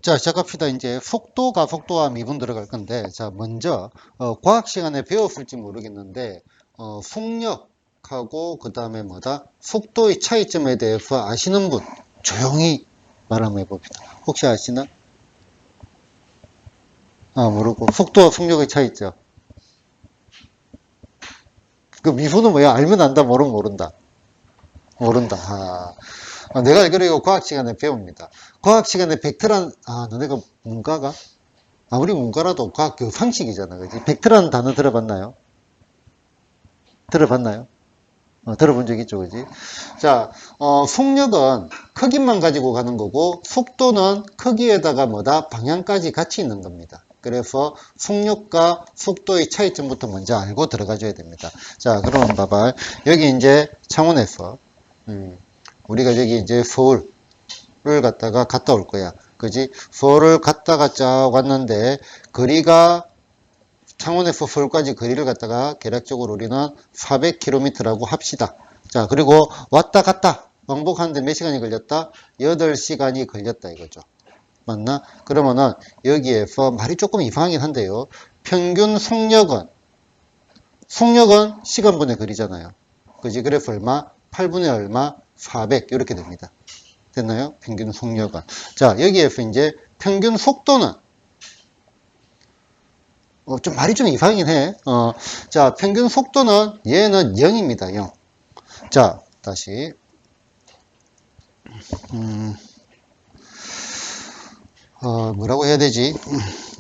자, 시작합시다. 이제 속도, 가속도와 미분 들어갈 건데, 자, 먼저, 과학 시간에 배웠을지 모르겠는데, 속력하고, 그 다음에 뭐다? 속도의 차이점에 대해서 아시는 분, 조용히 말 한번 해봅시다. 혹시 아시나? 아, 모르고. 속도와 속력의 차이점. 그 미분은 뭐야? 알면 안다, 모르면 모른다. 모른다. 내가 알기로 이거 과학 시간에 배웁니다. 과학 시간에 벡터란, 너네가 문과가? 아무리 문과라도 과학 그 상식이잖아. 그지? 벡터라는 단어 들어봤나요? 들어봤나요? 들어본 적 있죠, 그지? 자, 속력은 크기만 가지고 가는 거고, 속도는 크기에다가 뭐다? 방향까지 같이 있는 겁니다. 그래서 속력과 속도의 차이점부터 먼저 알고 들어가줘야 됩니다. 자, 그럼 봐봐. 여기 이제 창원에서, 우리가 여기 이제 서울을 갔다가 갔다 올 거야. 그지? 서울을 갔다가 쫙 왔는데, 거리가 창원에서 서울까지 거리를 갖다가 계략적으로 우리는 400km라고 합시다. 자, 그리고 왔다 갔다 왕복하는데 몇 시간이 걸렸다? 8시간이 걸렸다 이거죠. 맞나? 그러면은 여기에서 말이 조금 이상하긴 한데요. 평균 속력은 시간분의 거리잖아요. 그지? 그래서 얼마? 8분의 얼마? 400 이렇게 됩니다. 됐나요? 평균 속력은. 자, 여기에서 이제 평균 속도는 좀 말이 좀 이상하긴 해. 자, 평균 속도는 얘는 0입니다. 0. 자, 다시. 뭐라고 해야 되지?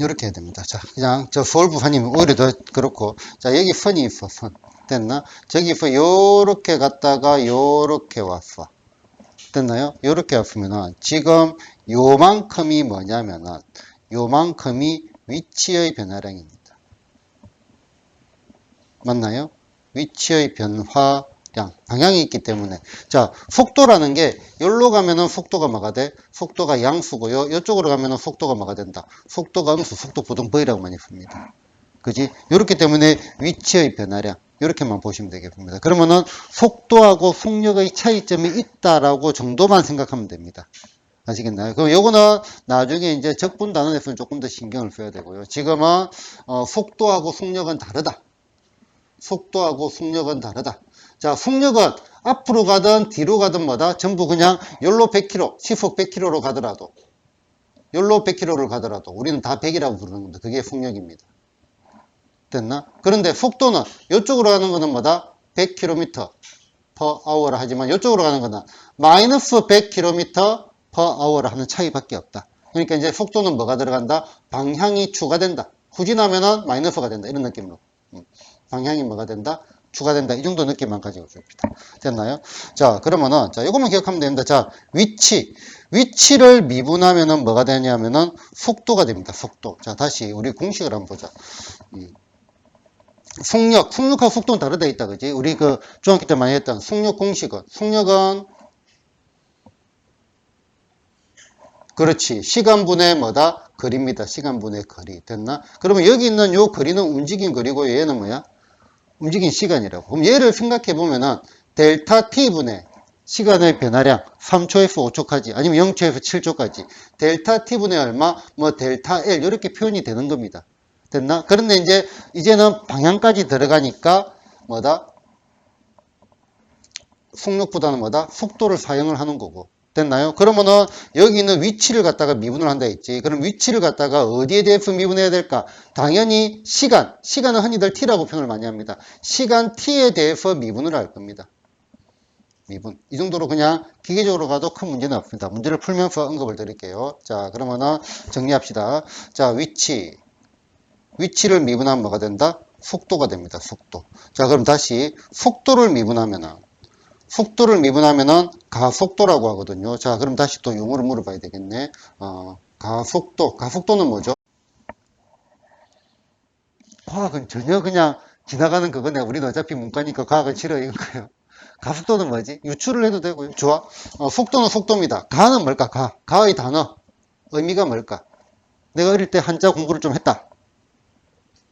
이렇게 해야 됩니다. 자, 그냥 저 서울 부사님 오히려 더 그렇고. 자, 여기 선이 있어. 선. 됐나? 저기서 요렇게 갔다가 요렇게 왔어. 됐나요? 요렇게 왔으면은 지금 요만큼이 뭐냐면은 요만큼이 위치의 변화량입니다. 맞나요? 위치의 변화량, 방향이 있기 때문에. 자, 속도라는 게, 여기로 가면은 속도가 뭐가 돼? 속도가 양수고요. 이쪽으로 가면은 속도가 뭐가 된다? 속도가 음수, 속도 부동 V라고 많이 씁니다. 그지? 이렇기 때문에 위치의 변화량, 이렇게만 보시면 되겠습니다. 그러면은 속도하고 속력의 차이점이 있다라고 정도만 생각하면 됩니다. 아시겠나요? 그럼 요거는 나중에 이제 적분 단원에서는 조금 더 신경을 써야 되고요. 지금은 속도하고 속력은 다르다. 속도하고 속력은 다르다. 자, 속력은 앞으로 가든 뒤로 가든 뭐다? 전부 그냥 열로 100km, 시속 100km로 가더라도 열로 100km를 가더라도 우리는 다 100이라고 부르는 겁니다. 그게 속력입니다. 됐나? 그런데 속도는 이쪽으로 가는 거는 뭐다? 100km per hour라 하지만 이쪽으로 가는 거는 마이너스 100km per hour 하는 차이밖에 없다. 그러니까 이제 속도는 뭐가 들어간다? 방향이 추가된다. 후진하면은 마이너스가 된다. 이런 느낌으로. 방향이 뭐가 된다? 추가된다. 이 정도 느낌만 가지고 줍니다. 됐나요? 자, 그러면은, 자, 요것만 기억하면 됩니다. 자, 위치를 미분하면은 뭐가 되냐면은 속도가 됩니다. 속도. 자, 다시 우리 공식을 한번 보자. 속력하고 속도는 다르다 있다. 그지? 우리 그 중학교 때 많이 했던 속력 공식은, 속력은, 그렇지. 시간분의 뭐다? 거리입니다. 시간분의 거리. 됐나? 그러면 여기 있는 요 거리는 움직인 거리고 얘는 뭐야? 움직인 시간이라고. 그럼 얘를 생각해 보면은 델타 t분의 시간의 변화량 3초에서 5초까지 아니면 0초에서 7초까지 델타 t분의 얼마? 뭐 델타 L 이렇게 표현이 되는 겁니다. 됐나? 그런데 이제는 방향까지 들어가니까 뭐다? 속력보다는 뭐다? 속도를 사용을 하는 거고. 됐나요? 그러면은 여기 있는 위치를 갖다가 미분을 한다 했지. 그럼 위치를 갖다가 어디에 대해서 미분해야 될까? 당연히 시간은 흔히들 t라고 표현을 많이 합니다. 시간 t에 대해서 미분을 할 겁니다. 미분. 이 정도로 그냥 기계적으로 가도 큰 문제는 없습니다. 문제를 풀면서 언급을 드릴게요. 자, 그러면은 정리합시다. 자, 위치를 미분하면 뭐가 된다? 속도가 됩니다. 속도. 자, 그럼 다시 속도를 미분하면은 가속도라고 하거든요. 자, 그럼 다시 또 용어를 물어봐야 되겠네. 가속도는 뭐죠? 과학은 전혀 그냥 지나가는 그거네. 우리는 어차피 문과니까 과학은 싫어 이거예요. 가속도는 뭐지? 유추를 해도 되고요. 좋아. 속도는 속도입니다. 가는 뭘까? 가의 단어. 의미가 뭘까? 내가 어릴 때 한자 공부를 좀 했다.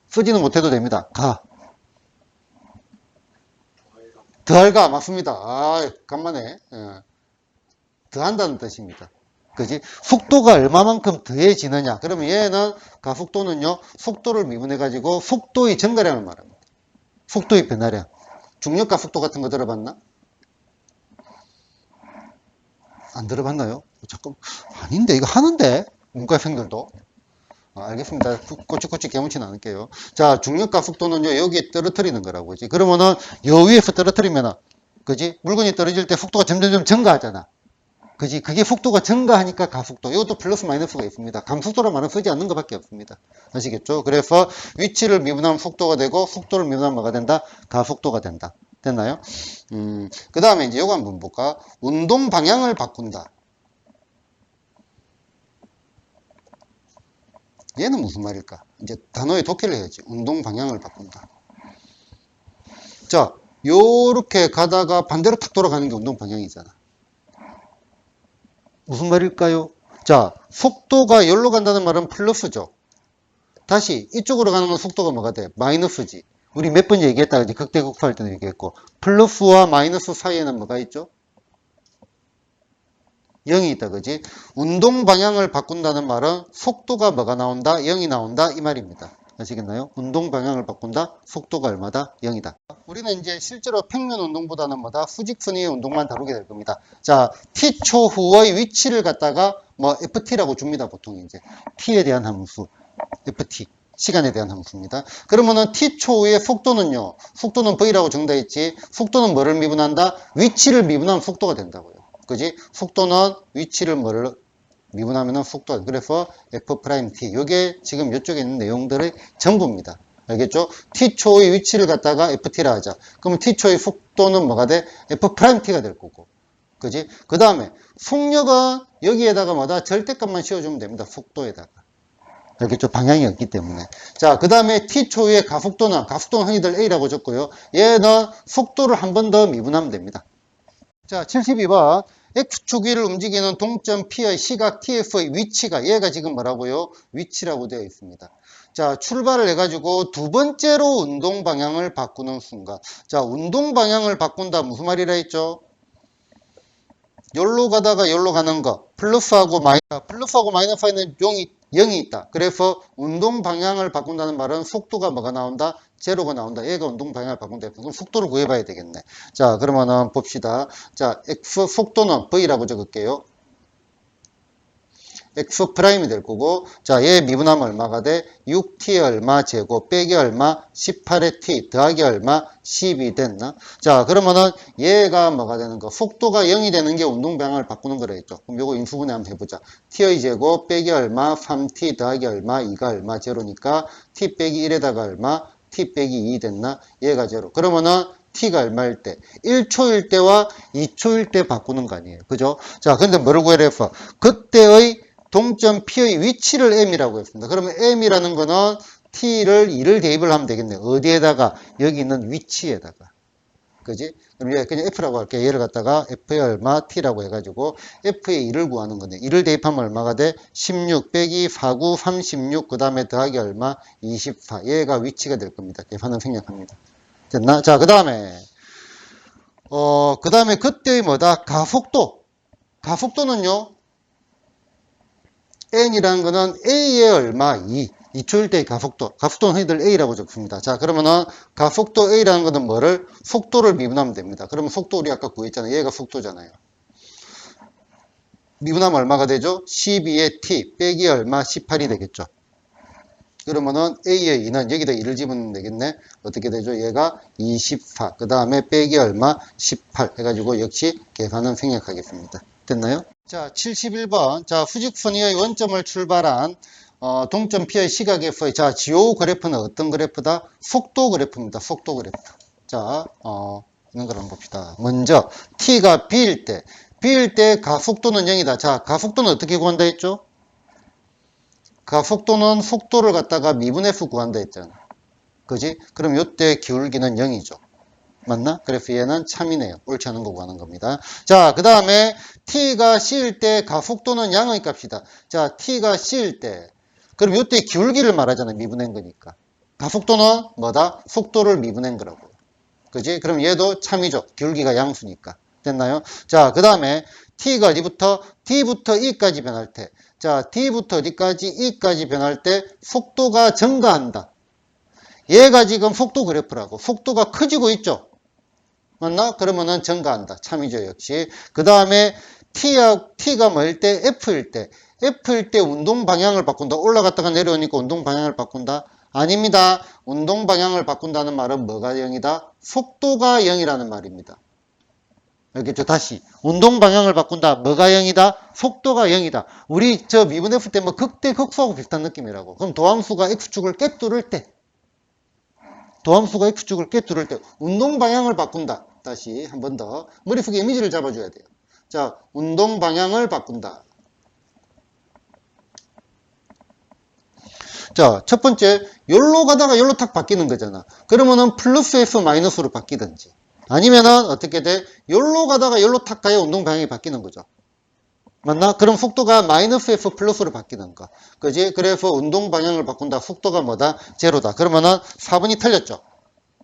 쓰지는 못해도 됩니다. 더할가 맞습니다. 간만에 더한다는 뜻입니다. 그지? 속도가 얼마만큼 더해지느냐. 그러면 얘는 가속도는요, 속도를 미분해가지고 속도의 증가량을 말합니다. 속도의 변화량. 중력가 속도 같은 거 들어봤나? 안 들어봤나요? 잠깐, 아닌데, 이거 하는데? 문과생들도. 알겠습니다. 꼬치꼬치 개무치 나눌게요. 자, 중력가 속도는요, 여기에 떨어뜨리는 거라고, 그지? 그러면은, 요 위에서 떨어뜨리면은, 그지? 물건이 떨어질 때 속도가 점점 증가하잖아. 그지? 그게 속도가 증가하니까 가속도. 이것도 플러스 마이너스가 있습니다. 감속도란 말은 쓰지 않는 것밖에 없습니다. 아시겠죠? 그래서 위치를 미분하면 속도가 되고, 속도를 미분하면 뭐가 된다? 가속도가 된다. 됐나요? 그 다음에 이제 요거 한번 볼까? 운동 방향을 바꾼다. 얘는 무슨 말일까? 이제 단어에 독해를 해야지. 운동 방향을 바꾼다. 자, 요렇게 가다가 반대로 탁 돌아가는 게 운동 방향이잖아. 무슨 말일까요? 자, 속도가 여기로 간다는 말은 플러스죠. 다시 이쪽으로 가는 건 속도가 뭐가 돼? 마이너스지. 우리 몇 번 얘기했다. 이제 극대극소할 때도 얘기했고. 플러스와 마이너스 사이에는 뭐가 있죠? 0이 있다. 그지? 운동 방향을 바꾼다는 말은 속도가 뭐가 나온다? 0이 나온다. 이 말입니다. 아시겠나요? 운동 방향을 바꾼다. 속도가 얼마다? 0이다. 우리는 이제 실제로 평면 운동보다는 뭐다? 후직선의 운동만 다루게 될 겁니다. 자, t초 후의 위치를 갖다가 뭐 ft라고 줍니다. 보통 이제 t에 대한 함수 ft. 시간에 대한 함수입니다. 그러면은 t초 후의 속도는요. 속도는 v라고 정답 있지. 속도는 뭐를 미분한다? 위치를 미분하면 속도가 된다고요. 그지? 속도는 위치를 뭐를 미분하면은 속도. 그래서 f't. 요게 지금 이쪽에 있는 내용들의 전부입니다. 알겠죠? t초의 위치를 갖다가 ft라 하자. 그러면 t초의 속도는 뭐가 돼? f't가 될 거고. 그지? 그 다음에 속력은 여기에다가 뭐다? 절대값만 씌워주면 됩니다. 속도에다가. 알겠죠? 방향이 없기 때문에. 자, 그 다음에 t초의 가속도는 흔히들 a라고 적고요. 얘는 속도를 한 번 더 미분하면 됩니다. 자, 72번. X축 위를 움직이는 동점 P의 시각 TF의 위치가, 얘가 지금 뭐라고요? 위치라고 되어 있습니다. 자, 출발을 해가지고 두 번째로 운동 방향을 바꾸는 순간. 자, 운동 방향을 바꾼다. 무슨 말이라 했죠? 여기로 가다가 여기로 가는 거. 플러스하고 마이너스에는 0이 있다. 그래서 운동 방향을 바꾼다는 말은 속도가 뭐가 나온다? 제로가 나온다. 얘가 운동 방향을 바꾼다. 그럼 속도를 구해봐야 되겠네. 자, 그러면은 봅시다. 자, x 속도는 v라고 적을게요. x 프라임이 될 거고, 자, 얘 미분하면 얼마가 돼? 6t 얼마 제곱 빼기 얼마? 18의 t 더하기 얼마? 10이 됐나? 자, 그러면은 얘가 뭐가 되는 거? 속도가 0이 되는 게 운동 방향을 바꾸는 거라 했죠. 그럼 요거 인수분해 한번 해보자. t의 제곱 빼기 얼마? 3t 더하기 얼마? 2가 얼마? 제로니까 t 빼기 1에다가 얼마? t 빼기 2 됐나? 얘가 제로. 그러면은 t가 얼마일 때? 1초일 때와 2초일 때 바꾸는 거 아니에요. 그죠? 자, 근데 뭐를 구해야 했어? 그때의 동점 P의 위치를 M이라고 했습니다. 그러면 M이라는 거는 T를 2를 대입을 하면 되겠네요. 어디에다가? 여기 있는 위치에다가. 그지? 그럼 얘 그냥 F라고 할게요. 얘를 갖다가 F의 얼마? T라고 해가지고 F의 2를 구하는 건데 2를 대입하면 얼마가 돼? 16 빼기 49, 36, 그 다음에 더하기 얼마? 24. 얘가 위치가 될 겁니다. 계산은 생략합니다. 됐나? 자, 그 다음에 그때의 뭐다? 가속도. 가속도는요. n이라는 거는 a의 얼마? 2. 2초일 때의 가속도. 가속도는 흔히들 a라고 적습니다. 자, 그러면은 가속도 a라는 거는 뭐를? 속도를 미분하면 됩니다. 그러면 속도 우리 아까 구했잖아요. 얘가 속도잖아요. 미분하면 얼마가 되죠? 12의 t 빼기 얼마? 18이 되겠죠. 그러면은 a의 2는 여기다 2를 집으면 되겠네. 어떻게 되죠? 얘가 24. 그 다음에 빼기 얼마? 18 해가지고 역시 계산은 생략하겠습니다. 됐나요? 자, 71번. 자, 후직선의 원점을 출발한 동점 P의 시각 F의 자, GO 그래프는 어떤 그래프다? 속도 그래프입니다. 속도 그래프. 자, 이런 걸 한번 봅시다. 먼저 T가 B일 때 가속도는 0이다. 자, 가속도는 어떻게 구한다 했죠? 가속도는 속도를 갖다가 미분해서 구한다 했잖아. 그지? 그럼 이때 기울기는 0이죠. 맞나? 그래서 얘는 참이네요. 옳지 않은 거 구하는 겁니다. 자, 그 다음에 t가 c일 때 가속도는 양의 값이다. 자, t가 c일 때 그럼 이때 기울기를 말하잖아요. 미분한 거니까. 가속도는 뭐다? 속도를 미분한 거라고. 그지? 그럼 얘도 참이죠. 기울기가 양수니까. 됐나요? 자, 그 다음에 t가 어디부터? d부터 e까지 변할 때. 자, d부터 어디까지? e까지 변할 때 속도가 증가한다. 얘가 지금 속도 그래프라고. 속도가 커지고 있죠? 맞나? 그러면은 증가한다. 참이죠, 역시. 그 다음에 t가 뭐일 때? f일 때. f일 때 운동 방향을 바꾼다. 올라갔다가 내려오니까 운동 방향을 바꾼다. 아닙니다. 운동 방향을 바꾼다는 말은 뭐가 0이다? 속도가 0이라는 말입니다. 알겠죠? 다시. 운동 방향을 바꾼다. 뭐가 0이다? 속도가 0이다. 우리 저 미분 F 때 뭐 극대 극소하고 비슷한 느낌이라고. 그럼 도함수가 X축을 꿰뚫을 때. 도함수가 X축을 꿰뚫을 때. 운동 방향을 바꾼다. 다시 한 번 더. 머릿속에 이미지를 잡아줘야 돼요. 자, 운동 방향을 바꾼다. 자, 첫 번째, 여기로 가다가 여기로 탁 바뀌는 거잖아. 그러면은 플러스에서 마이너스로 바뀌든지. 아니면은 어떻게 돼? 여기로 가다가 여기로 탁 가야 운동 방향이 바뀌는 거죠. 맞나? 그럼 속도가 마이너스에서 플러스로 바뀌는 거. 그지? 그래서 운동 방향을 바꾼다. 속도가 뭐다? 제로다. 그러면은 4번이 틀렸죠.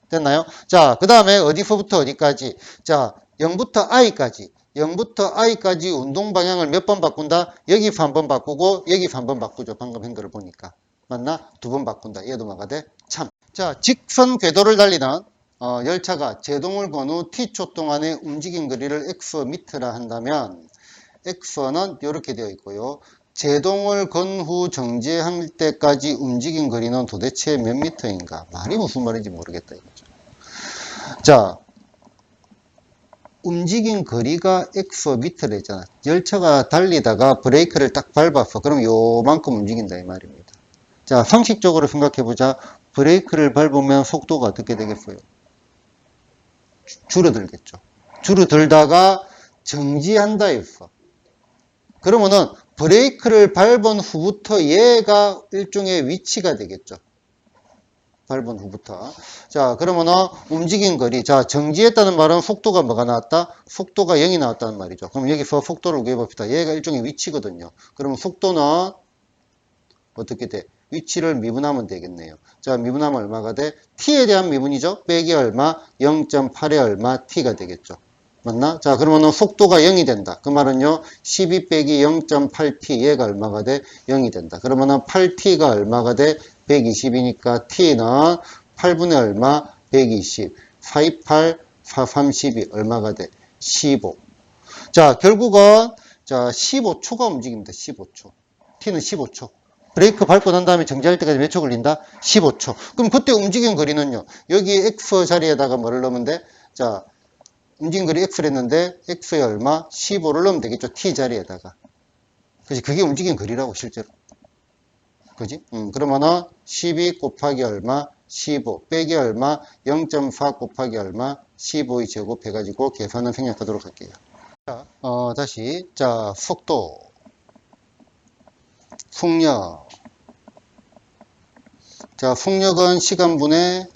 됐나요? 자, 그 다음에 어디서부터 어디까지? 자, 0부터 i까지. 0부터 i까지 운동 방향을 몇 번 바꾼다? 여기서 한 번 바꾸고 여기서 한 번 바꾸죠. 방금 한 거를 보니까. 맞나? 두 번 바꾼다. 얘도 뭐가 돼? 참. 자, 직선 궤도를 달리는 열차가 제동을 건 후 t초 동안의 움직임 거리를 xm라 한다면 x는 이렇게 되어 있고요. 제동을 건 후 정지할 때까지 움직임 거리는 도대체 몇 미터인가? 말이 무슨 말인지 모르겠다 이거죠. 자, 움직임 거리가 xm잖아. 열차가 달리다가 브레이크를 딱 밟았어. 그럼 요만큼 움직인다 이 말입니다. 자, 상식적으로 생각해보자. 브레이크를 밟으면 속도가 어떻게 되겠어요? 줄어들겠죠. 줄어들다가 정지한다 했어. 그러면은 브레이크를 밟은 후부터 얘가 일종의 위치가 되겠죠. 밟은 후부터. 자, 그러면은 움직인 거리. 자, 정지했다는 말은 속도가 뭐가 나왔다? 속도가 0이 나왔다는 말이죠. 그럼 여기서 속도를 구해봅시다. 얘가 일종의 위치거든요. 그러면 속도는 어떻게 돼? 위치를 미분하면 되겠네요. 자, 미분하면 얼마가 돼? t에 대한 미분이죠. 빼기 얼마? 0.8에 얼마? t가 되겠죠. 맞나? 자, 그러면은 속도가 0이 된다. 그 말은요, 12 빼기 0.8t, 얘가 얼마가 돼? 0이 된다. 그러면은 8t가 얼마가 돼? 120이니까 t는 8분의 얼마? 120. 428, 432, 얼마가 돼? 15. 자, 결국은, 자, 15초가 움직입니다. 15초. t는 15초. 브레이크 밟고 난 다음에 정지할 때까지 몇 초 걸린다? 15초. 그럼 그때 움직임 거리는요, 여기 x 자리에다가 뭐를 넣으면 돼? 자, 움직임 거리 x를 했는데 x에 얼마? 15를 넣으면 되겠죠. t 자리에다가. 그지? 그게 움직임 거리라고 실제로. 그지? 그러면은 12 곱하기 얼마? 15 빼기 얼마? 0.4 곱하기 얼마? 15의 제곱 해가지고 계산을 생략하도록 할게요. 자, 다시. 자, 속도. 속력. 자, 속력은 시간분의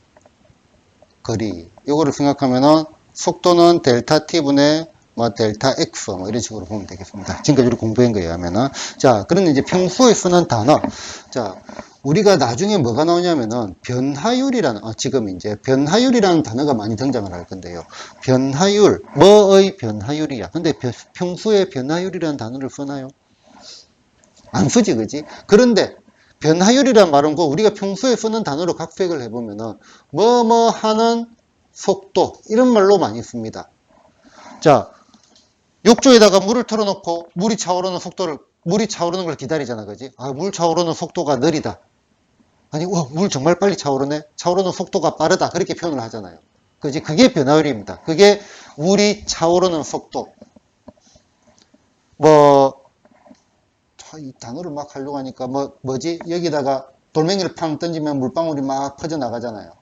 거리. 이거를 생각하면은 속도는 델타 t분의 뭐 델타 x 뭐 이런 식으로 보면 되겠습니다. 지금까지 우리 공부한 거에 의하면은. 자, 그런데 이제 평소에 쓰는 단어. 자, 우리가 나중에 뭐가 나오냐면은 변화율이라는 지금 이제 변화율이라는 단어가 많이 등장을 할 건데요. 변화율, 뭐의 변화율이야. 근데 평소에 변화율이라는 단어를 쓰나요? 안 쓰지, 그지? 그런데 변화율이란 말은 우리가 평소에 쓰는 단어로 각색을 해보면은 뭐뭐 하는 속도 이런 말로 많이 씁니다. 자, 욕조에다가 물을 틀어놓고 물이 차오르는 걸 기다리잖아, 그지? 아, 물 차오르는 속도가 느리다. 아니, 물 정말 빨리 차오르네. 차오르는 속도가 빠르다. 그렇게 표현을 하잖아요. 그지? 그게 변화율입니다. 그게 물이 차오르는 속도. 이 단어를 막 하려고 하니까 뭐지? 여기다가 돌멩이를 팡 던지면 물방울이 막 퍼져나가잖아요.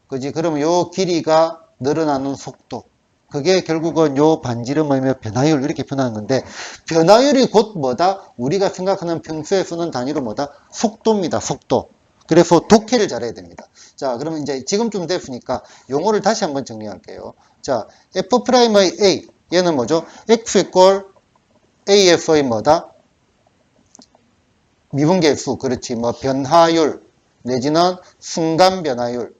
그지? 그러면 요 길이가 늘어나는 속도. 그게 결국은 요 반지름이며 변화율 이렇게 표현하는 건데, 변화율이 곧 뭐다? 우리가 생각하는 평소에 쓰는 단위로 뭐다? 속도입니다. 속도. 그래서 독해를 잘해야 됩니다. 자, 그러면 이제 지금쯤 됐으니까 용어를 다시 한번 정리할게요. 자, F'의 A. 얘는 뭐죠? X 이꼴 AF의 뭐다? 미분계수. 그렇지. 뭐 변화율 내지는 순간 변화율.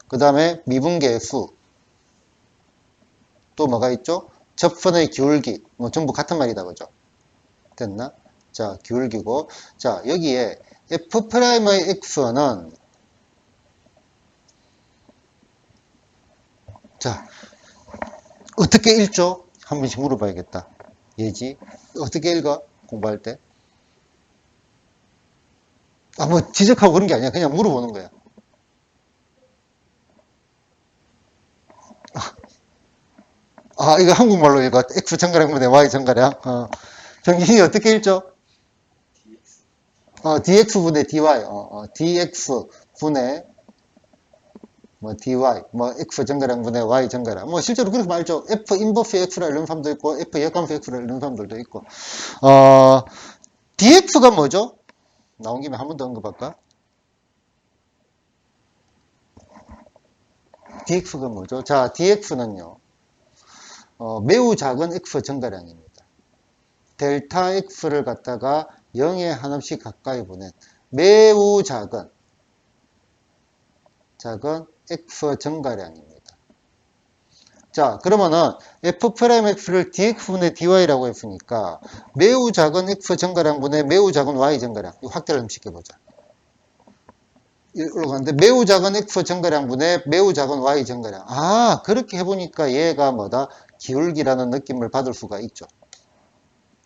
그 다음에 미분계수. 또 뭐가 있죠? 접선의 기울기. 뭐 전부 같은 말이다. 그죠? 됐나? 자, 기울기고. 자, 여기에 F'의 X는 자, 어떻게 읽죠? 한 번씩 물어봐야겠다. 예지? 어떻게 읽어? 공부할 때? 아, 뭐 지적하고 그런 게 아니야. 그냥 물어보는 거야. 아, 이거 한국말로 이거 X 정가량분의 Y 정가량. 정신이 어떻게 읽죠? dx분의 dy. dx분의 뭐 dy, 뭐 x 정가량분의 y 정가량. 뭐 실제로 그렇게 말죠. f 인버스 x라 이런 사람도 있고, f 역함수 x라 이런 사람들도 있고. dx가 뭐죠? 나온 김에 한 번 더 언급할까? dx가 뭐죠? 자, dx는요. 매우 작은 x 정가량입니다. 델타 x를 갖다가 0에 한없이 가까이 보낸 매우 작은 x 정가량입니다. 자, 그러면은 f'x를 dx분의 dy라고 했으니까 매우 작은 x 정가량분의 매우 작은 y 정가량. 이거 확대를 좀 시켜보자. 이걸로 가는데 매우 작은 x 정가량분의 매우 작은 y 정가량. 아, 그렇게 해보니까 얘가 뭐다? 기울기라는 느낌을 받을 수가 있죠.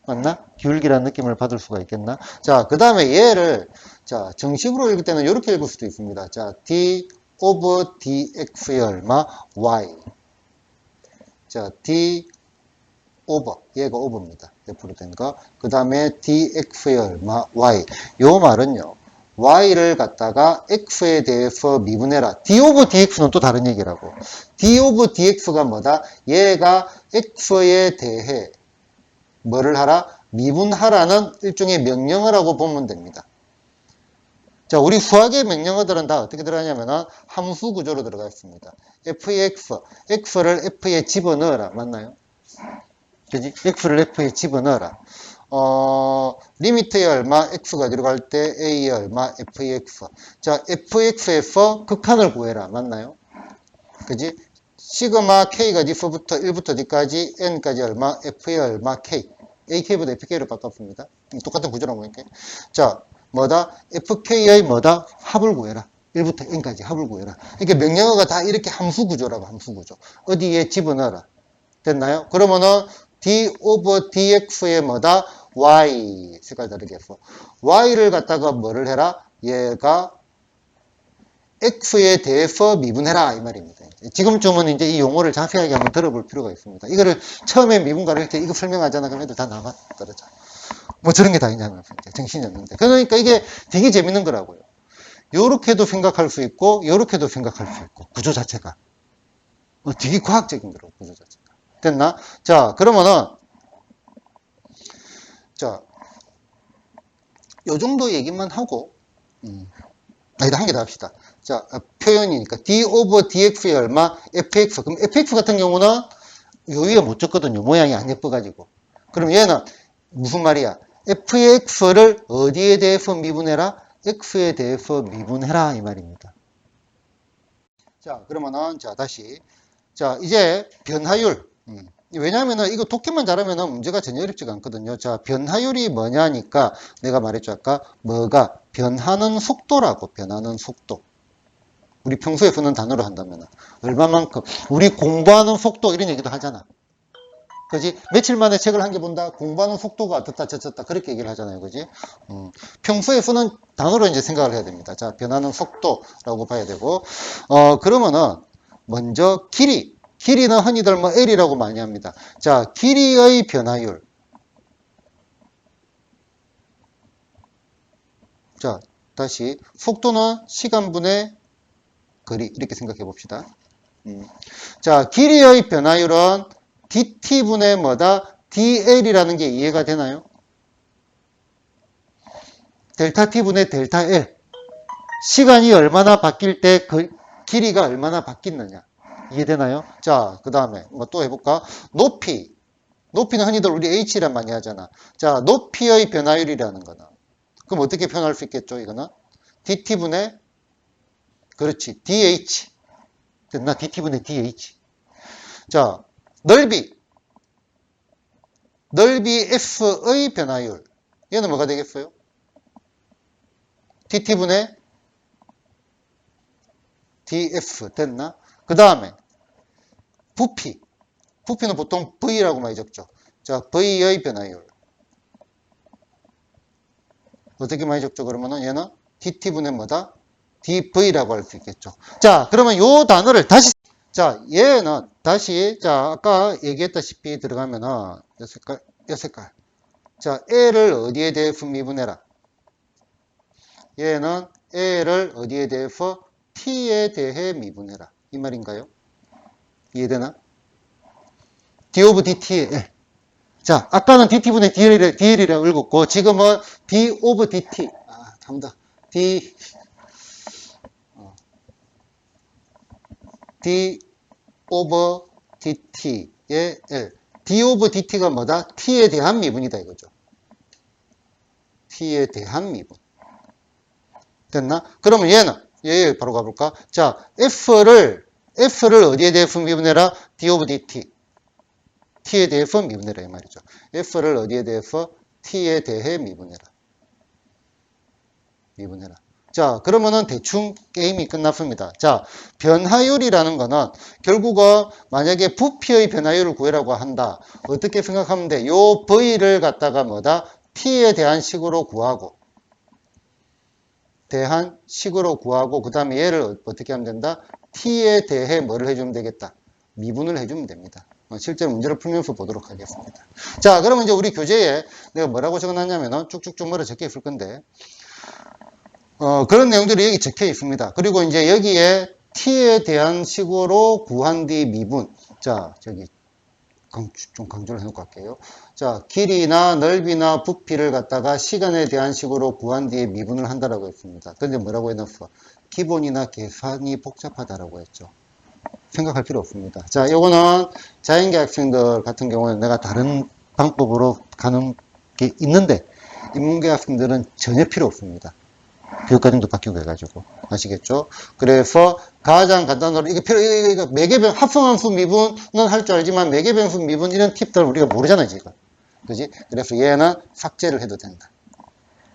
맞나? 기울기라는 느낌을 받을 수가 있겠나? 자, 그 다음에 얘를, 자, 정식으로 읽을 때는 이렇게 읽을 수도 있습니다. 자, d over dx의 얼마? y. 자, d over. 얘가 over입니다. 옆으로 된 거. 그 다음에 dx의 얼마? y. 요 말은요, y를 갖다가 x에 대해서 미분해라. d over dx는 또 다른 얘기라고. d over dx가 뭐다? 얘가 x에 대해 뭐를 하라? 미분하라는 일종의 명령어 라고 보면 됩니다. 자, 우리 수학의 명령어들은 다 어떻게 들어가냐면은 함수 구조로 들어가 있습니다. fx, x를 f에 집어넣어라. 맞나요? 그지? x를 f에 집어넣어라. 리미트에 얼마, x가 들어갈 때 a에 얼마, fx. 자, fx에서 극한을 구해라. 맞나요? 그지? 시그마 k가 diff부터 1부터 d까지 n까지 얼마, f에 얼마, k. ak보다 fk로 바꿨습니다. 똑같은 구조라고 보니까. 자, 뭐다? fk의 뭐다? 합을 구해라. 1부터 n까지 합을 구해라. 이게 명령어가 다 이렇게 함수 구조라고, 함수 구조. 어디에 집어넣어라. 됐나요? 그러면은 d over dx의 뭐다? y. 색깔 다르게 해서. y를 갖다가 뭐를 해라? 얘가 x에 대해서 미분해라 이 말입니다. 지금쯤은 이제 이 용어를 자세하게 한번 들어볼 필요가 있습니다. 이거를 처음에 미분 가를 때 이거 설명하잖아. 그럼 애들 다 나가 떨어져. 뭐 저런 게 다 있냐면 정신이 없는데. 그러니까 이게 되게 재밌는 거라고요. 요렇게도 생각할 수 있고 요렇게도 생각할 수 있고 구조 자체가 되게 과학적인 거라고 구조 자체가. 됐나? 자, 그러면은 자, 요 정도 얘기만 하고 아니다, 한 개 더 합시다. 자, 표현이니까 d over dx의 얼마? fx. 그럼 fx 같은 경우는 요 위에 못 줬거든요. 모양이 안 예뻐가지고. 그럼 얘는 무슨 말이야? fx를 어디에 대해서 미분해라? x에 대해서 미분해라 이 말입니다. 자, 그러면은 자 다시 자 이제 변화율. 왜냐하면은 이거 독해만 잘하면은 문제가 전혀 어렵지가 않거든요. 자, 변화율이 뭐냐니까 내가 말했죠 아까 뭐가 변하는 속도라고. 변하는 속도. 우리 평소에 쓰는 단어로 한다면 얼마만큼 우리 공부하는 속도 이런 얘기도 하잖아. 그지? 며칠 만에 책을 한 개 본다. 공부하는 속도가 어떻다 저쳤다 그렇게 얘기를 하잖아요. 그지? 평소에 쓰는 단어로 이제 생각을 해야 됩니다. 자, 변하는 속도라고 봐야 되고 그러면은 먼저 길이는 흔히들 뭐 L이라고 많이 합니다. 자, 길이의 변화율. 자, 다시 속도는 시간분의 거리 이렇게 생각해 봅시다. 자, 길이의 변화율은 dt분의 뭐다? dl이라는 게 이해가 되나요? 델타 t분의 델타 l. 시간이 얼마나 바뀔 때 그 길이가 얼마나 바뀌느냐. 이해되나요? 자, 그 다음에 뭐 또 해볼까? 높이는 흔히들 우리 h란 많이 하잖아. 자, 높이의 변화율이라는 거는 그럼 어떻게 표현할 수 있겠죠? 이거는 dt분의 그렇지 dh 됐나? dt분의 dh. 자, 넓이 F의 변화율. 얘는 뭐가 되겠어요? DT분의 DF 됐나? 그 다음에 부피는 보통 V라고 많이 적죠. 자, V의 변화율. 어떻게 많이 적죠? 그러면은 얘는 DT분의 뭐다? DV라고 할 수 있겠죠. 자, 그러면 요 단어를 다시, 자, 얘는 다시, 자, 아까 얘기했다시피 들어가면은, 요 색깔. 자, L을 어디에 대해서 미분해라? 얘는 L을 어디에 대해서 T에 대해 미분해라. 이 말인가요? 이해되나? D of DT의 L. 자, 아까는 DT분의 DL이라고 읽었고, 지금은 D of DT. 아, 참다. D of DT의 L. D of DT가 뭐다? T에 대한 미분이다 이거죠. T에 대한 미분. 됐나? 그러면 얘 바로 가볼까? 자, F를 어디에 대해서 미분해라? D of DT. T에 대해서 미분해라 이 말이죠. F를 어디에 대해서? T에 대해 미분해라. 자, 그러면은 대충 게임이 끝났습니다. 자, 변화율이라는 거는 결국은 만약에 부피의 변화율을 구해라고 한다. 어떻게 생각하면 돼? 요 V를 갖다가 뭐다? T에 대한 식으로 구하고, 그 다음에 얘를 어떻게 하면 된다? T에 대해 뭐를 해주면 되겠다? 미분을 해주면 됩니다. 실제로 문제를 풀면서 보도록 하겠습니다. 자, 그러면 이제 우리 교재에 내가 뭐라고 적어놨냐면은 쭉쭉쭉 뭐라 적혀 있을 건데, 그런 내용들이 여기 적혀 있습니다. 그리고 이제 여기에 T에 대한 식으로 구한 뒤 미분. 자, 저기, 좀 강조를 해놓고 할게요. 자, 길이나 넓이나 부피를 갖다가 시간에 대한 식으로 구한 뒤에 미분을 한다라고 했습니다. 근데 뭐라고 해놨어? 기본이나 계산이 복잡하다라고 했죠. 생각할 필요 없습니다. 자, 요거는 자연계 학생들 같은 경우는 내가 다른 방법으로 가는 게 있는데, 인문계 학생들은 전혀 필요 없습니다. 교육과정도 바뀌고 해가지고 아시겠죠? 그래서 가장 간단으로 이거 매개변 합성함수 미분은 할 줄 알지만 매개변수 미분 이런 팁들 우리가 모르잖아요 지금. 그지? 그래서 얘는 삭제를 해도 된다.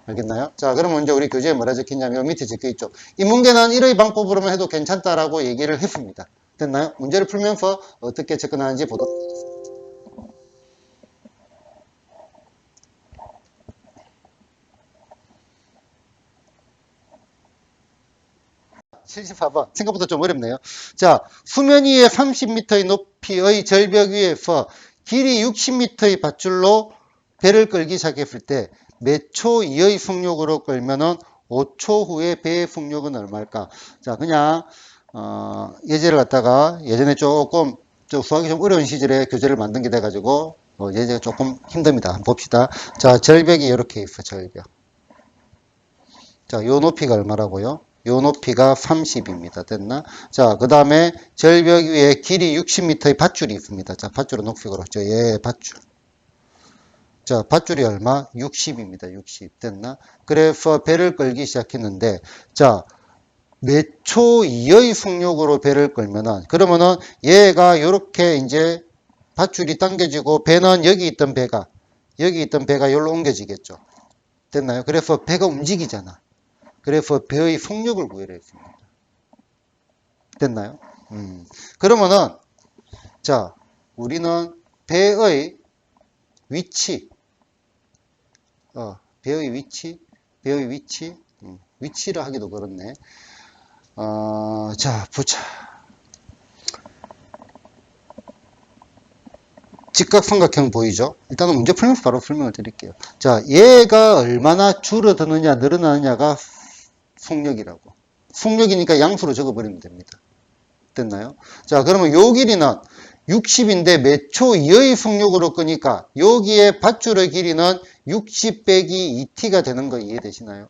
알겠나요? 자, 그럼 먼저 우리 교재에 뭐라 적혀있냐면 밑에 적혀있죠. 인문계는 이러한 방법으로만 해도 괜찮다라고 얘기를 했습니다. 됐나요? 문제를 풀면서 어떻게 접근하는지 보도록 하겠습니다. 74번. 생각보다 좀 어렵네요. 자, 수면 위에 30m의 높이의 절벽 위에서 길이 60m의 밧줄로 배를 끌기 시작했을 때 몇 초 이의 속력으로 끌면은 5초 후에 배의 속력은 얼마일까? 자, 그냥 예제를 갖다가 예전에 조금 수학이 좀 어려운 시절에 교재를 만든 게 돼가지고 예제가 조금 힘듭니다. 한번 봅시다. 자, 절벽이 이렇게 있어. 절벽. 자, 요 높이가 얼마라고요? 요 높이가 30입니다. 됐나? 자, 그 다음에 절벽 위에 길이 60m의 밧줄이 있습니다. 자, 밧줄은 녹색으로 했죠. 예, 밧줄. 자, 밧줄이 얼마? 60입니다. 60. 됐나? 그래서 배를 끌기 시작했는데, 자, 몇 초 이의 속력으로 배를 끌면은, 그러면은 얘가 요렇게 이제 밧줄이 당겨지고, 배는 여기 있던 배가 여기로 옮겨지겠죠. 됐나요? 그래서 배가 움직이잖아. 그래서 배의 속력을 구해라 했습니다. 됐나요? 그러면은, 자, 우리는 배의 위치, 위치를 하기도 그렇네. 자, 보자. 직각삼각형 보이죠? 일단은 문제 풀면서 바로 설명을 드릴게요. 자, 얘가 얼마나 줄어드느냐, 늘어나느냐가 속력이라고. 속력이니까 양수로 적어버리면 됩니다. 됐나요? 자, 그러면 요 길이는 60인데 몇 초 이의 속력으로 끄니까 여기에 밧줄의 길이는 60 빼기 2t가 되는 거 이해되시나요?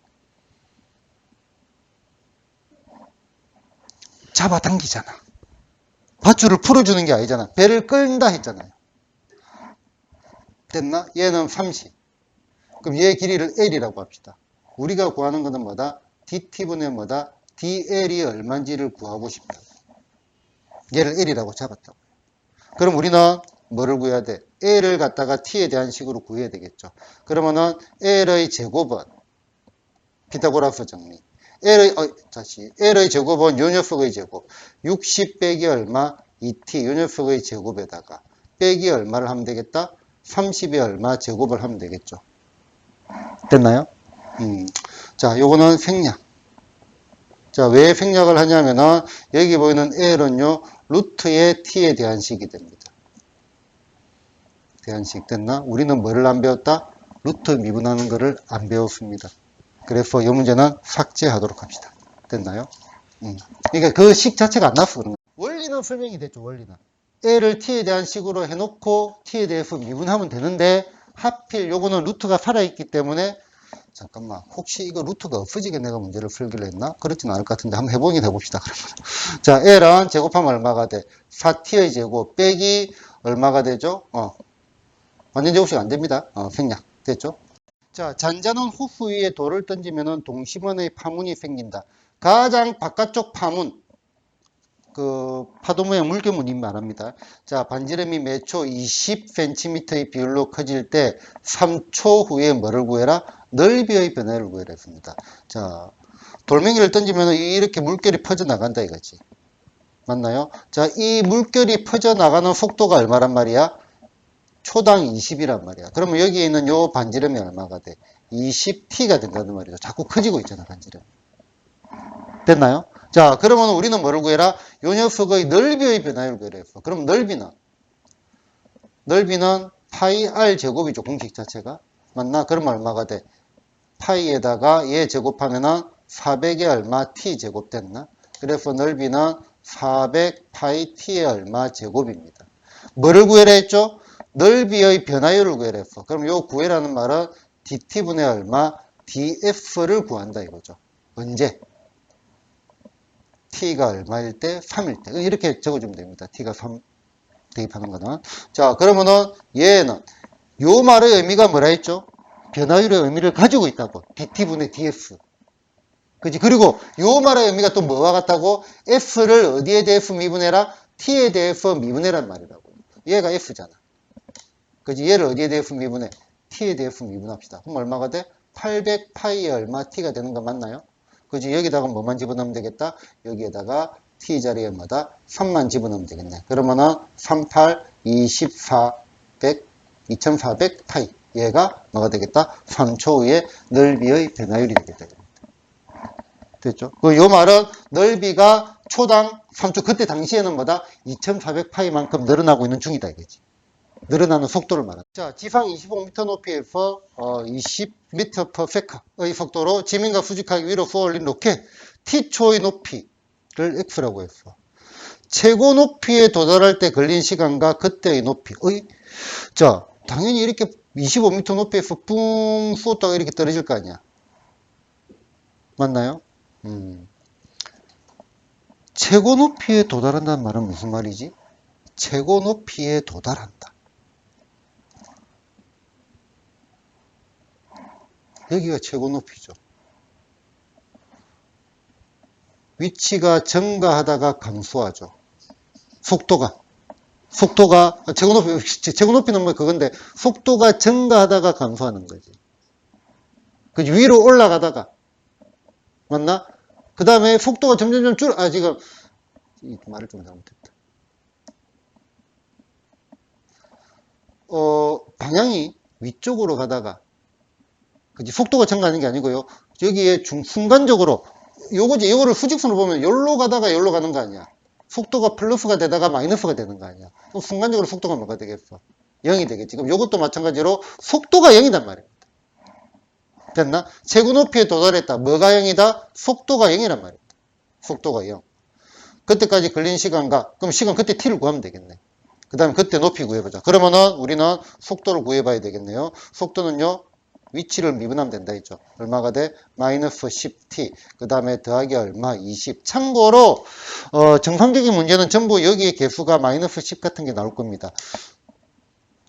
잡아당기잖아. 밧줄을 풀어주는 게 아니잖아. 배를 끌다 했잖아요. 됐나? 얘는 30. 그럼 얘 길이를 L이라고 합시다. 우리가 구하는 것은 뭐다? DT분의 뭐다? DL이 얼마인지를 구하고 싶다. 얘를 L이라고 잡았다고. 그럼 우리는 뭐를 구해야 돼? L을 갖다가 T에 대한 식으로 구해야 되겠죠. 그러면은 L의 제곱은 피타고라스 정리. L의 제곱은 요 녀석의 제곱. 60 빼기 얼마? 2t. 요 녀석의 제곱에다가 빼기 얼마를 하면 되겠다? 30이 얼마 제곱을 하면 되겠죠. 됐나요? 자, 요거는 생략. 자, 왜 생략을 하냐면은 여기 보이는 L은요, 루트의 t에 대한 식이 됩니다. 대한식 됐나? 우리는 뭐를 안 배웠다? 루트 미분하는 거를 안 배웠습니다. 그래서 이 문제는 삭제하도록 합시다. 됐나요? 그러니까 그 식 자체가 안 나서 그런 거예요. 원리는 설명이 됐죠, 원리는. L을 t에 대한 식으로 해놓고 t에 대해서 미분하면 되는데 하필 요거는 루트가 살아있기 때문에 잠깐만 혹시 이거 루트가 없어지게 내가 문제를 풀기로 했나? 그렇진 않을 것 같은데 한번 해보긴 해봅시다. 그러면 자, L은 제곱하면 얼마가 돼? 4t의 제곱 빼기 얼마가 되죠? 완전 제곱식 안 됩니다. 생략 됐죠? 자, 잔잔한 호수 위에 돌을 던지면 동심원의 파문이 생긴다. 가장 바깥쪽 파문, 그 파도 모양 물결문이 말합니다. 자, 반지름이 매초 20cm의 비율로 커질 때 3초 후에 뭐를 구해라? 넓이의 변화를 구해라 했습니다. 자, 돌멩이를 던지면 이렇게 물결이 퍼져나간다 이거지. 맞나요? 자, 이 물결이 퍼져나가는 속도가 얼마란 말이야? 초당 20이란 말이야. 그러면 여기에 있는 요 반지름이 얼마가 돼? 20t가 된다는 말이죠. 자꾸 커지고 있잖아, 반지름. 됐나요? 자, 그러면 우리는 뭐를 구해라? 요 녀석의 넓이의 변화를 구해라 했어. 그럼 넓이는 파이 r 제곱이죠, 공식 자체가. 맞나? 그럼 얼마가 돼? 파이에다가 얘 제곱하면은 400에 얼마 t 제곱 됐나? 그래서 넓이는 400 파이 t의 얼마 제곱입니다. 뭐를 구해라 했죠? 넓이의 변화율을 구해라 했어. 그럼 요 구해라는 말은 dt분의 얼마? df를 구한다 이거죠. 언제? t가 얼마일 때? 3일 때. 이렇게 적어주면 됩니다. t가 3 대입하는 거는. 자, 그러면은 얘는 요 말의 의미가 뭐라 했죠? 변화율의 의미를 가지고 있다고. dt분의 ds. 그지? 그리고 요 말의 의미가 또 뭐와 같다고? f를 어디에 대해서 미분해라? t에 대해서 미분해란 말이라고. 얘가 f잖아. 그지? 얘를 어디에 대해서 미분해? t에 대해서 미분합시다. 그럼 얼마가 돼? 800파이에 얼마 t가 되는 거 맞나요? 그지? 여기다가 뭐만 집어넣으면 되겠다? 여기에다가 t 자리에 마다 3만 집어넣으면 되겠네. 그러면은 38, 24, 100, 2400 파이. 얘가 뭐가 되겠다? 3초 후에 넓이의 변화율이 되겠다. 됐죠? 요 말은 넓이가 초당 3초, 그때 당시에는 뭐다? 2400 파이만큼 늘어나고 있는 중이다 이거지. 늘어나는 속도를 말한다. 자, 지상 25m 높이에서 20m per second의 속도로 지면과 수직하게 위로 쏘아올린 로켓 t초의 높이를 x라고 했어. 최고 높이에 도달할 때 걸린 시간과 그때의 높이. 자, 당연히 이렇게 25m 높이에서 뿡 쏘았다가 이렇게 떨어질 거 아니야. 맞나요? 최고 높이에 도달한다는 말은 무슨 말이지? 최고 높이에 도달한다. 여기가 최고 높이죠. 위치가 증가하다가 감소하죠. 속도가 최고 높이는 뭐 그건데 속도가 증가하다가 감소하는 거지. 그 위로 올라가다가 맞나? 그 다음에 속도가 점점 지금 말을 좀 잘못했다. 방향이 위쪽으로 가다가 그지? 속도가 증가하는 게 아니고요. 여기에 순간적으로 요거를 수직선으로 보면 여기로 가다가 여기로 가는 거 아니야. 속도가 플러스가 되다가 마이너스가 되는 거 아니야. 그럼 순간적으로 속도가 뭐가 되겠어? 0이 되겠지. 그럼 요것도 마찬가지로 속도가 0이단 말입니다. 됐나? 최고 높이에 도달했다. 뭐가 0이다? 속도가 0이란 말입니다. 속도가 0. 그때까지 걸린 시간과 그럼 시간 그때 t를 구하면 되겠네. 그 다음에 그때 높이 구해보자. 그러면은 우리는 속도를 구해봐야 되겠네요. 속도는요. 위치를 미분하면 된다 했죠. 얼마가 돼? 마이너스 10t. 그 다음에 더하기 얼마? 20. 참고로 정상적인 문제는 전부 여기에 개수가 마이너스 10 같은 게 나올 겁니다.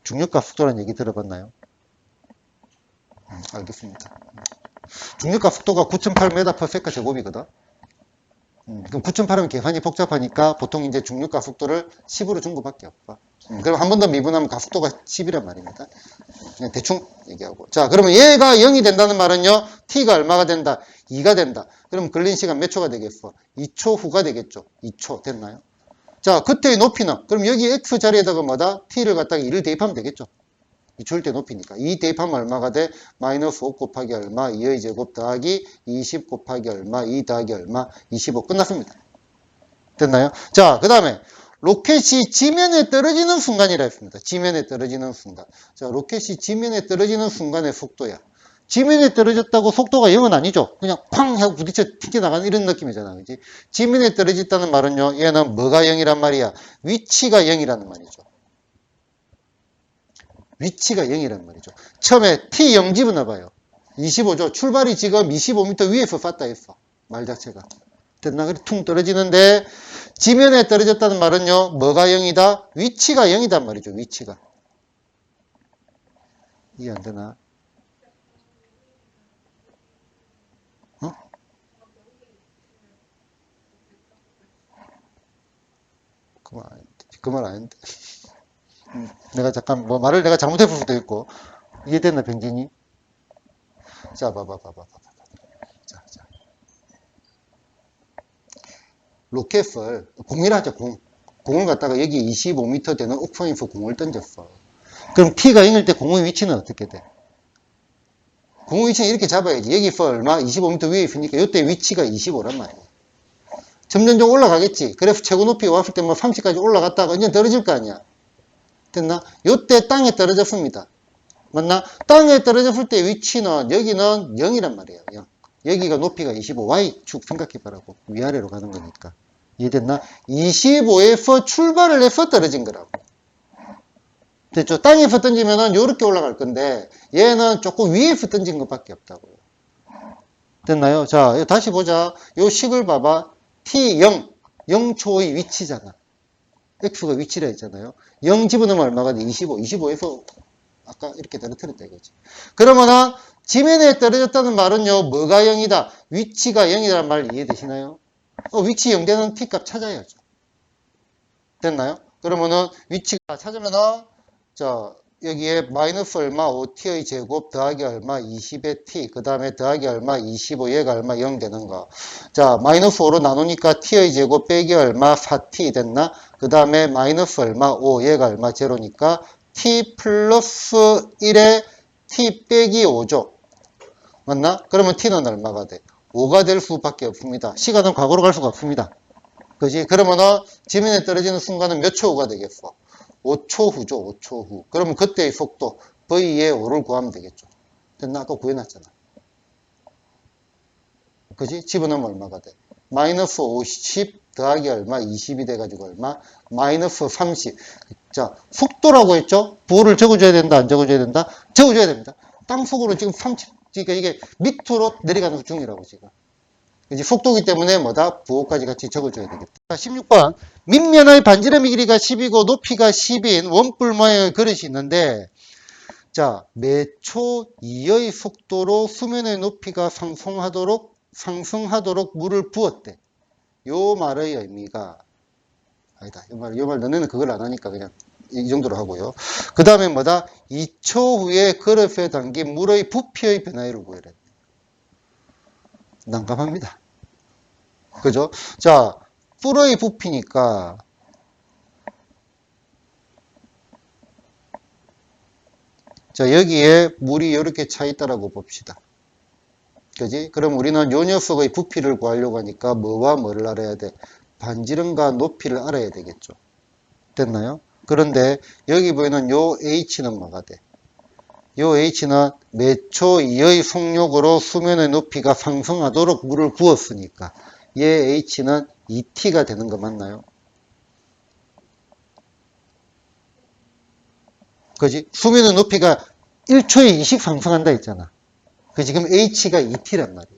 중력과 속도라는 얘기 들어봤나요? 알겠습니다. 중력과 속도가 9,800m/s 제곱이거든. 그럼 9,800은 계산이 복잡하니까 보통 이제 중력과 속도를 10으로 준 것밖에 없어. 그럼 한 번 더 미분하면 가속도가 10이란 말입니다. 그냥 대충 얘기하고. 자, 그러면 얘가 0이 된다는 말은요, t가 얼마가 된다? 2가 된다. 그럼 걸린 시간 몇 초가 되겠어? 2초 후가 되겠죠. 2초 됐나요? 자, 그때의 높이는, 그럼 여기 x 자리에다가 뭐다? t를 갖다가 2를 대입하면 되겠죠. 2초일 때 높이니까. 2 대입하면 얼마가 돼? 마이너스 5 곱하기 얼마? 2의 제곱 더하기 20 곱하기 얼마? 2 더하기 얼마? 25. 끝났습니다. 됐나요? 자, 그 다음에 로켓이 지면에 떨어지는 순간이라 했습니다. 지면에 떨어지는 순간. 자, 로켓이 지면에 떨어지는 순간의 속도야. 지면에 떨어졌다고 속도가 0은 아니죠. 그냥 쾅 하고 부딪혀 튕겨나가는 이런 느낌이잖아. 그지? 지면에 떨어졌다는 말은요, 얘는 뭐가 0이란 말이야? 위치가 0이라는 말이죠. 위치가 0이란 말이죠. 처음에 T0 집어넣어봐요. 25죠. 출발이 지금 25m 위에서 쐈다 했어. 말 자체가. 됐나? 그래 퉁 떨어지는데 지면에 떨어졌다는 말은요. 뭐가 0이다? 위치가 0이단 말이죠. 위치가. 이해 안 되나? 어? 그 말 아닌데. 내가 잠깐 뭐 말을 내가 잘못했을 수도 있고. 이해됐나 병진이? 자, 봐봐. 자. 로켓을 공이라 하자 공. 공을 갖다가 여기 25m 되는 오프닝에서 공을 던졌어. 그럼 T가 0일 때 공의 위치는 어떻게 돼? 공의 위치는 이렇게 잡아야지. 여기서 얼마? 25m 위에 있으니까 이때 위치가 25란 말이야. 점점 올라가겠지. 그래서 최고 높이가 왔을 때 뭐 30까지 올라갔다가 이제 떨어질 거 아니야. 됐나? 이때 땅에 떨어졌습니다. 맞나? 땅에 떨어졌을 때 위치는 여기는 0이란 말이에요. 0. 여기가 높이가 25. Y축 생각해봐라고. 위아래로 가는 거니까. 이해됐나? 25에서 출발을 해서 떨어진 거라고. 됐죠? 땅에서 던지면은 요렇게 올라갈 건데 얘는 조금 위에서 던진 것밖에 없다고요. 됐나요? 자, 다시 보자. 요 식을 봐봐. T0. 0초의 위치잖아. X가 위치라 했잖아요. 0 집어넣으면 얼마가 돼? 25. 25에서 아까 이렇게 떨어뜨렸다 이거지. 그러면은 지면에 떨어졌다는 말은요. 뭐가 0이다? 위치가 0이라는 말 이해되시나요? 위치 0 되는 T값 찾아야죠. 됐나요? 그러면은 위치가 찾으면은 자 여기에 마이너스 얼마 5t의 제곱 더하기 얼마 20의 t 그 다음에 더하기 얼마 25 얘가 얼마 0 되는 거. 자 마이너스 5로 나누니까 t의 제곱 빼기 얼마 4t 됐나? 그 다음에 마이너스 얼마 5 얘가 얼마 제로니까 t 플러스 1에 t 빼기 5죠. 맞나? 그러면 t는 얼마가 돼? 5가 될 수밖에 없습니다. 시간은 과거로 갈 수가 없습니다. 그지? 그러면은 지면에 떨어지는 순간은 몇 초 후가 되겠어? 5초 후죠. 5초 후. 그러면 그때의 속도 V의 5를 구하면 되겠죠. 됐나? 아까 구해놨잖아. 그지? 집어넣으면 얼마가 돼? 마이너스 50 더하기 얼마? 20이 돼가지고 얼마? 마이너스 30. 자, 속도라고 했죠? 부호를 적어줘야 된다? 안 적어줘야 된다? 적어줘야 됩니다. 땅속으로 지금 30, 그러니까 이게 밑으로 내려가는 중이라고 지금. 이제 속도기 때문에 뭐다? 부호까지 같이 적어줘야 되겠다. 자, 16번. 밑면의 반지름의 길이가 10이고 높이가 10인 원뿔 모양의 그릇이 있는데 자, 매초 2의 속도로 수면의 높이가 상승하도록 물을 부었대. 요 말의 의미가 아니다. 요 말 너네는 그걸 안 하니까 그냥 이 정도로 하고요. 그 다음에 뭐다? 2초 후에 그릇에 담긴 물의 부피의 변화율을 구해라. 난감합니다. 그죠? 자, 뿔의 부피니까 자, 여기에 물이 이렇게 차 있다라고 봅시다. 그지? 그럼 우리는 요 녀석의 부피를 구하려고 하니까 뭐와 뭐를 알아야 돼? 반지름과 높이를 알아야 되겠죠. 됐나요? 그런데 여기 보이는 요 H는 뭐가 돼? 요 H는 매초 2의 속력으로 수면의 높이가 상승하도록 물을 부었으니까 얘 H는 2T가 되는 거 맞나요? 그지? 수면의 높이가 1초에 2씩 상승한다 했잖아. 그 지금 H가 2T란 말이에요.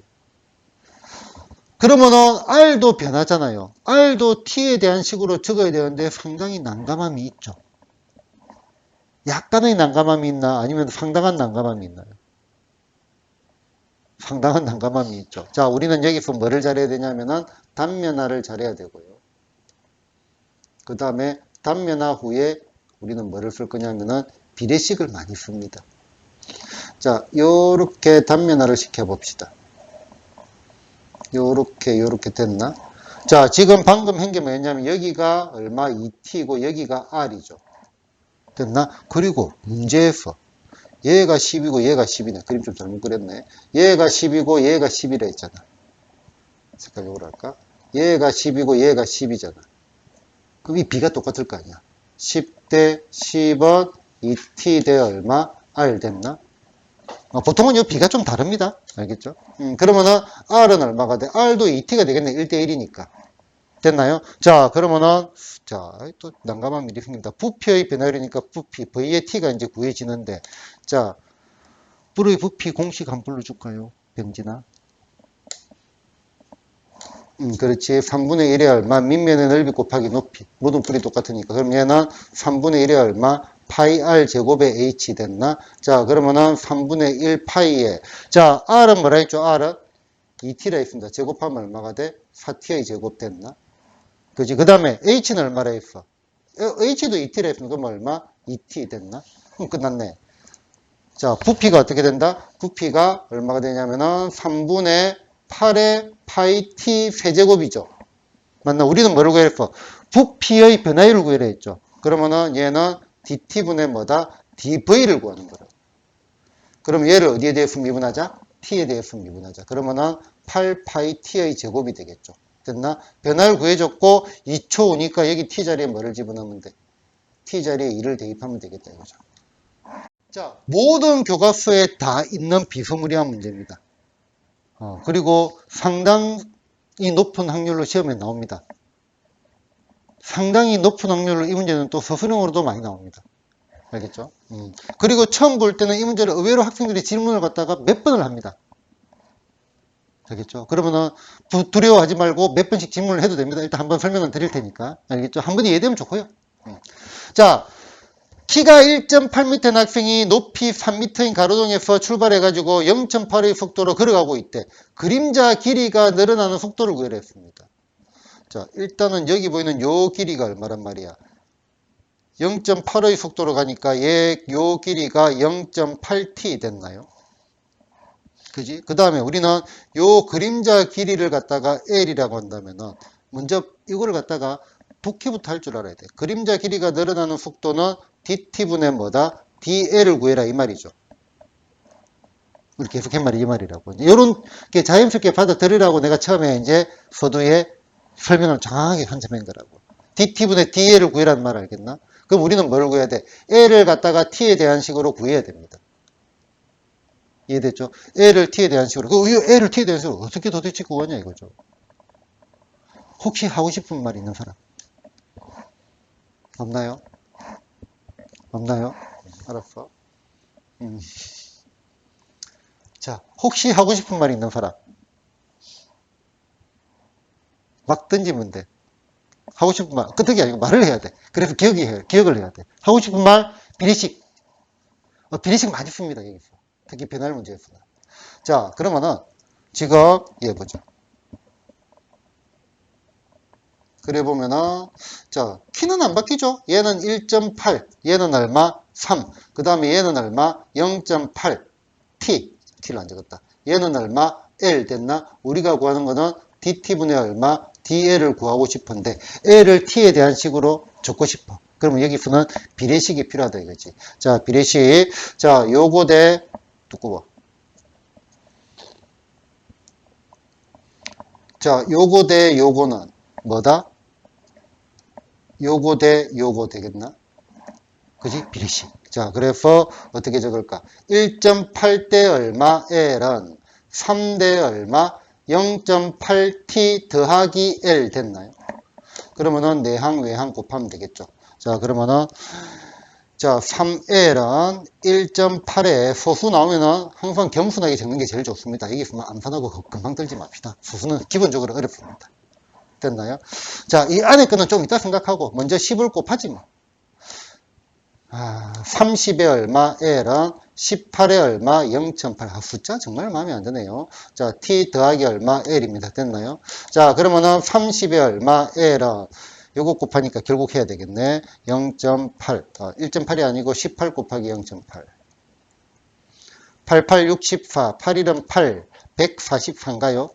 그러면은 R도 변하잖아요. R도 T에 대한 식으로 적어야 되는데 상당히 난감함이 있죠. 약간의 난감함이 있나? 아니면 상당한 난감함이 있나요? 상당한 난감함이 있죠. 자, 우리는 여기서 뭐를 잘해야 되냐면은 단면화를 잘해야 되고요. 그 다음에 단면화 후에 우리는 뭐를 쓸 거냐면은 비례식을 많이 씁니다. 자, 요렇게 단면화를 시켜봅시다. 요렇게 됐나? 자, 지금 방금 한 게 뭐였냐면 여기가 얼마 2t고 여기가 r이죠. 됐나? 그리고 문제에서 얘가 10이고 얘가 10이네. 그림 좀 잘못 그렸네. 얘가 10이고 얘가 10이라 했잖아. 색깔 요걸 할까? 얘가 10이고 얘가 10이잖아. 그럼 이 b가 똑같을 거 아니야. 10대 10원 2t 대 얼마? r 됐나? 보통은 이 b가 좀 다릅니다. 알겠죠? 그러면은 r은 얼마가 돼? r도 2t가 되겠네. 1대 1이니까. 됐나요? 자, 그러면은, 자, 또 난감한 일이 생깁니다. 부피의 변화율이니까 부피, V의 T가 이제 구해지는데, 자, 불의 부피 공식 한 불러줄까요? 병진아? 그렇지. 3분의 1의 얼마? 밑면의 넓이 곱하기 높이. 모든 불이 똑같으니까. 그럼 얘는 3분의 1의 얼마? 파이 R 제곱의 H 됐나? 자, 그러면은 3분의 1 파이에. 자, R은 뭐라 했죠? R은 2T라 했습니다. 제곱하면 얼마가 돼? 4T의 제곱 됐나? 그지? 그 다음에 H는 얼마라 했어? H도 2T라 했으면 그럼 얼마? 2T 됐나? 그럼 끝났네. 자, 부피가 어떻게 된다? 부피가 얼마가 되냐면은 3분의 8의 파이 T 세제곱이죠. 맞나? 우리는 뭐를 구했어? 부피의 변화율을 구하려 했죠. 그러면은 얘는 dT분의 뭐다? dV를 구하는 거라. 그럼 얘를 어디에 대해서 미분하자? T에 대해서 미분하자. 그러면은 8파이 T의 제곱이 되겠죠. 됐나? 변화를 구해줬고 2초 오니까 여기 T 자리에 뭐를 집어넣으면 돼? T 자리에 2를 대입하면 되겠다 이거죠. 자, 모든 교과서에 다 있는 비스무리한 문제입니다. 그리고 상당히 높은 확률로 시험에 나옵니다. 상당히 높은 확률로 이 문제는 또 서술형으로도 많이 나옵니다. 알겠죠? 그리고 처음 볼 때는 이 문제를 의외로 학생들이 질문을 갖다가 몇 번을 합니다. 알겠죠? 그러면은 두려워하지 말고 몇 번씩 질문을 해도 됩니다. 일단 한번 설명을 드릴 테니까. 알겠죠? 한 번에 이해되면 좋고요. 자, 키가 1.8m 된 학생이 높이 3m인 가로등에서 출발해가지고 0.8의 속도로 걸어가고 있대. 그림자 길이가 늘어나는 속도를 구하려 했습니다. 자, 일단은 여기 보이는 요 길이가 얼마란 말이야? 0.8의 속도로 가니까 요 길이가 0.8t 됐나요? 그지? 그 다음에 우리는 요 그림자 길이를 갖다가 L이라고 한다면은 먼저 이거를 갖다가 독해부터 할 줄 알아야 돼. 그림자 길이가 늘어나는 속도는 dt분의 뭐다? dl을 구해라 이 말이죠. 우리 계속 한 말이 이 말이라고. 요런 게 자연스럽게 받아들이라고 내가 처음에 이제 서두에 설명을 정확하게 한점한 거라고. dt분의 dl을 구해라는 말 알겠나? 그럼 우리는 뭘 구해야 돼? l을 갖다가 t에 대한 식으로 구해야 됩니다. 이해됐죠? L을 T에 대한 식으로. 그 L을 T에 대한 식으로 어떻게 도대체 구하냐 이거죠. 혹시 하고 싶은 말 있는 사람? 없나요? 없나요? 알았어. 자, 혹시 하고 싶은 말 있는 사람? 막 던지면 돼. 하고 싶은 말, 끄떡이 아니고 말을 해야 돼. 그래서 기억을 해야 돼. 하고 싶은 말, 비례식. 비례식 많이 씁니다, 여기서. 특히 변할 문제였어요. 자, 그러면은, 지금, 보죠. 그래 보면은, 자, 키는 안 바뀌죠? 얘는 1.8, 얘는 얼마? 3. 그 다음에 얘는 얼마? 0.8. T. T를 안 적었다. 얘는 얼마? L 됐나? 우리가 구하는 거는 dt분의 얼마? dl을 구하고 싶은데, L을 T에 대한 식으로 적고 싶어. 그러면 여기서는 비례식이 필요하다 이거지. 자, 비례식. 자, 요거 대, 두꺼워. 자, 요거 대 요거는 뭐다? 요거 대 요거 되겠나? 그지? 비례식. 자, 그래서 어떻게 적을까? 1.8대 얼마? L은 3대 얼마? 0.8t 더하기 L 됐나요? 그러면은 내항 외항 곱하면 되겠죠. 자, 그러면은 자, 3L은 1.8에 소수 나오면은 항상 겸손하게 적는 게 제일 좋습니다. 이게 있으면 암산하고 금방 들지 맙시다. 소수는 기본적으로 어렵습니다. 됐나요? 자, 이 안에 거는 좀 이따 생각하고 먼저 10을 곱하지 뭐. 30에 얼마? L은 18에 얼마? 0.8. 숫자 정말 마음에 안 드네요. 자, T 더하기 얼마? L입니다. 됐나요? 자, 그러면은 30에 얼마? L은 요거 곱하니까 결국 해야 되겠네. 0.8. 1.8이 아니고 18 곱하기 0.8. 88, 64, 8일은 8, 144인가요?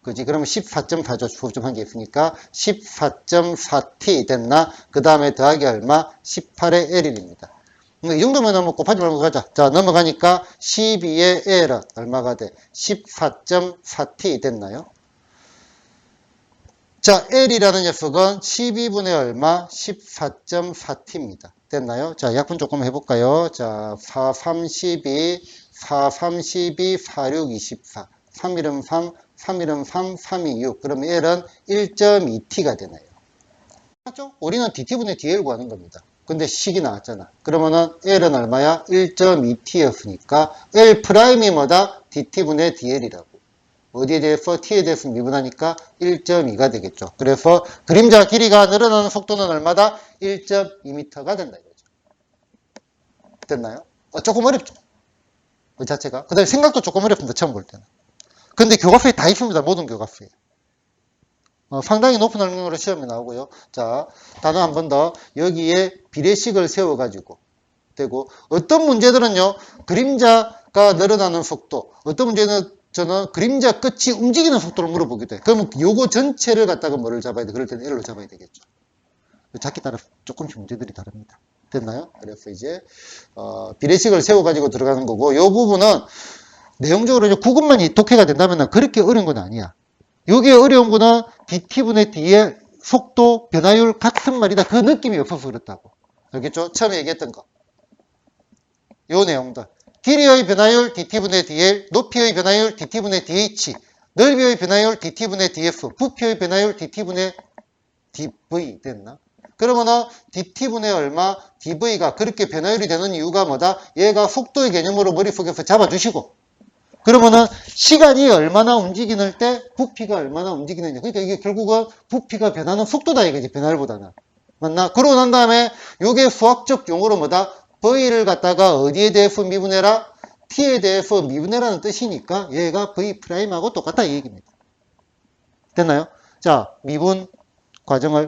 그지? 그러면 14.4죠. 부호점 게 있으니까 14.4t 됐나? 그 다음에 더하기 얼마? 18의 L입니다. 이 정도면 뭐 곱하지 말고 가자. 자, 넘어가니까 12의 L은 얼마가 돼? 14.4t 됐나요? 자, L이라는 녀석은 12분의 얼마? 14.4t입니다. 됐나요? 자, 약분 조금 해볼까요? 자, 4, 3, 12, 4, 3, 12, 4, 6, 24. 3일은 3, 3일은 3, 3이 6. 그럼 L은 1.2t가 되나요? 맞죠? 우리는 dt분의 dl 구하는 겁니다. 근데 식이 나왔잖아. 그러면은 L은 얼마야? 1.2t였으니까 L''이 뭐다? dt분의 dl이라고. 어디에 대해서? t에 대해서 미분하니까 1.2가 되겠죠. 그래서 그림자 길이가 늘어나는 속도는 얼마다? 1.2m가 된다 이거죠. 됐나요? 조금 어렵죠? 그 자체가. 그 다음에 생각도 조금 어렵습니다. 처음 볼 때는. 근데 교과서에 다 있습니다. 모든 교과서에. 상당히 높은 확률로 시험에 나오고요. 자, 단어 한 번 더. 여기에 비례식을 세워가지고 되고, 어떤 문제들은요, 그림자가 늘어나는 속도, 어떤 문제는 저는 그림자 끝이 움직이는 속도를 물어보기도 해. 그러면 요거 전체를 갖다가 뭐를 잡아야 돼? 그럴 때는 L로 잡아야 되겠죠. 잡기 따라 조금씩 문제들이 다릅니다. 됐나요? 그래서 이제, 비례식을 세워가지고 들어가는 거고, 요 부분은 내용적으로 이제 구근만 독해가 된다면 그렇게 어려운 건 아니야. 요게 어려운 거는 dt분의 d의 속도 변화율 같은 말이다. 그 느낌이 없어서 그렇다고. 알겠죠? 처음에 얘기했던 거. 요 내용들. 길이의 변화율 dt분의 dl, 높이의 변화율 dt분의 dh, 넓이의 변화율 dt분의 df, 부피의 변화율 dt분의 dv 됐나? 그러면은 dt분의 얼마, dv가 그렇게 변화율이 되는 이유가 뭐다? 얘가 속도의 개념으로 머릿속에서 잡아주시고, 그러면은 시간이 얼마나 움직이는 때 부피가 얼마나 움직이느냐. 그러니까 이게 결국은 부피가 변하는 속도다 이거지, 변화율보다는. 맞나? 그러고 난 다음에 요게 수학적 용어로 뭐다? V를 갖다가 어디에 대해서 미분해라? T에 대해서 미분해라는 뜻이니까 얘가 V'하고 똑같다 이 얘기입니다. 됐나요? 자, 미분 과정을